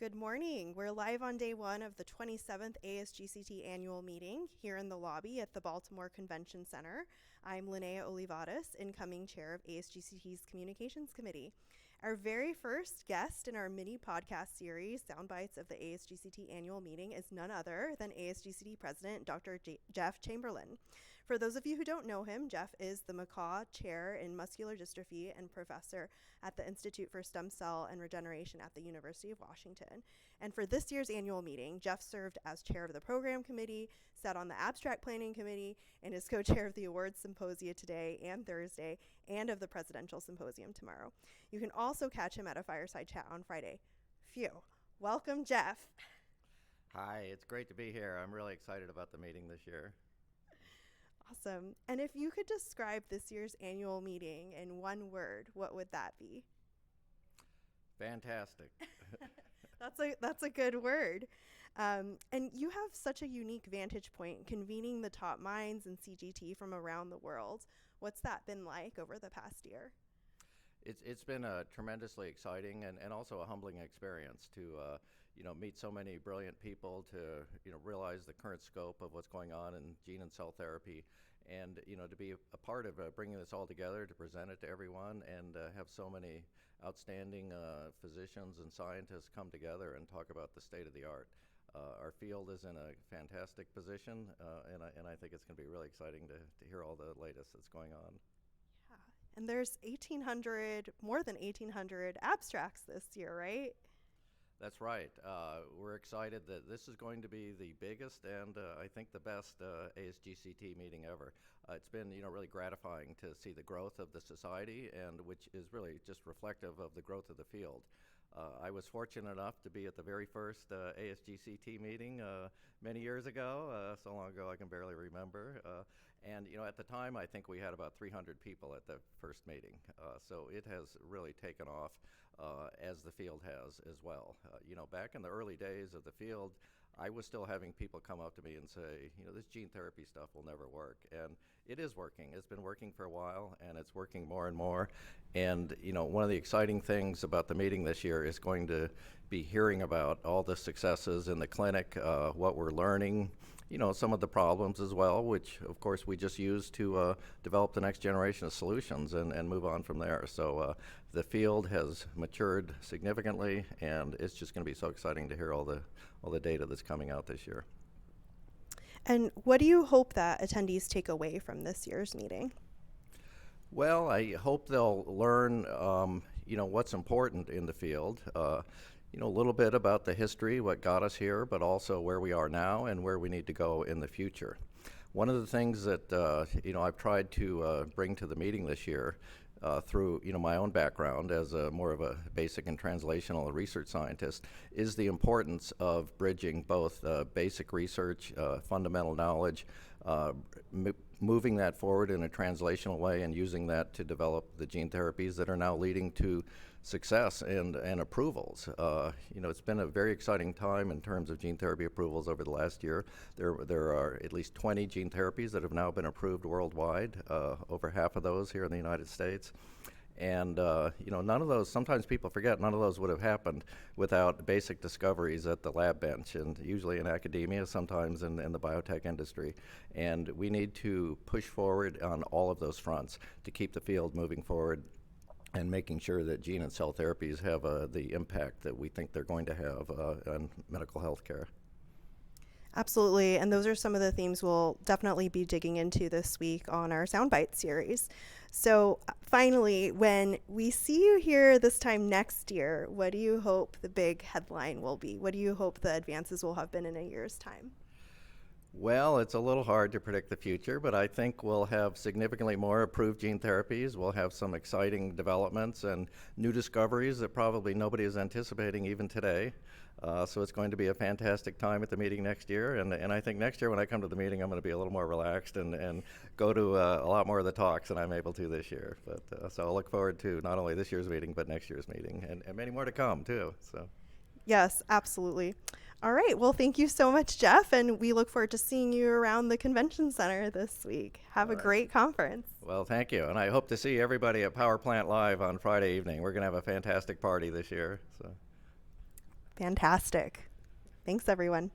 Good morning. We're live on day one of the 27th ASGCT annual meeting here in the lobby at the Baltimore Convention Center. I'm Lynnea Olivarez, incoming chair of ASGCT's Communications Committee. Our very first guest in our mini podcast series, Soundbites of the ASGCT annual meeting, is none other than ASGCT President Dr. Jeff Chamberlain. For those of you who don't know him, Jeff is the McCaw Chair in Muscular Dystrophy and professor at the Institute for Stem Cell and Regeneration at the University of Washington. And for this year's annual meeting, Jeff served as chair of the program committee, sat on the abstract planning committee, and is co-chair of the awards symposia today and Thursday, and of the presidential symposium tomorrow. You can also catch him at a fireside chat on Friday. Phew. Welcome, Jeff. Hi, it's great to be here. I'm really excited about the meeting this year. Awesome. And if you could describe this year's annual meeting in one word, what would that be? Fantastic. That's a good word. And you have such a unique vantage point convening the top minds in CGT from around the world. What's that been like over the past year? It's been a tremendously exciting and also a humbling experience to meet so many brilliant people, to realize the current scope of what's going on in gene and cell therapy, and to be a part of bringing this all together, to present it to everyone, and have so many outstanding physicians and scientists come together and talk about the state of the art. Our field is in a fantastic position, and I think it's going to be really exciting to hear all the latest that's going on. Yeah, and there's more than 1,800 abstracts this year, right? That's right. We're excited that this is going to be the biggest and I think the best ASGCT meeting ever. It's been really gratifying to see the growth of the society, and which is really just reflective of the growth of the field. I was fortunate enough to be at the very first ASGCT meeting many years ago, so long ago I can barely remember. And at the time, I think we had about 300 people at the first meeting. So it has really taken off as the field has as well. Back in the early days of the field, I was still having people come up to me and say, this gene therapy stuff will never work. And it is working. It's been working for a while, and it's working more and more. And, one of the exciting things about the meeting this year is going to be hearing about all the successes in the clinic, what we're learning, some of the problems as well, which, of course, we just use to develop the next generation of solutions and move on from there. So the field has matured significantly, and it's just going to be so exciting to hear all the data that's coming out this year. And what do you hope that attendees take away from this year's meeting? Well, I hope they'll learn, what's important in the field. A little bit about the history, what got us here, but also where we are now and where we need to go in the future. One of the things that I've tried to bring to the meeting this year through my own background as more of a basic and translational research scientist is the importance of bridging both basic research, fundamental knowledge, moving that forward in a translational way and using that to develop the gene therapies that are now leading to success and approvals. It's been a very exciting time in terms of gene therapy approvals over the last year. There are at least 20 gene therapies that have now been approved worldwide, over half of those here in the United States. And none of those, sometimes people forget, none of those would have happened without basic discoveries at the lab bench, and usually in academia, sometimes in the biotech industry. And we need to push forward on all of those fronts to keep the field moving forward and making sure that gene and cell therapies have the impact that we think they're going to have on medical health care. Absolutely, and those are some of the themes we'll definitely be digging into this week on our Soundbite series. So finally, when we see you here this time next year, what do you hope the big headline will be? What do you hope the advances will have been in a year's time? Well, it's a little hard to predict the future, but I think we'll have significantly more approved gene therapies. We'll have some exciting developments and new discoveries that probably nobody is anticipating even today. So it's going to be a fantastic time at the meeting next year. And I think next year when I come to the meeting, I'm going to be a little more relaxed and go to a lot more of the talks than I'm able to this year. But so I'll look forward to not only this year's meeting, but next year's meeting, and many more to come, too. So. Yes, absolutely. All right. Well, thank you so much, Jeff, and we look forward to seeing you around the convention center this week. Have a great conference. Well, thank you, and I hope to see everybody at Power Plant Live on Friday evening. We're going to have a fantastic party this year. So. Fantastic. Thanks, everyone.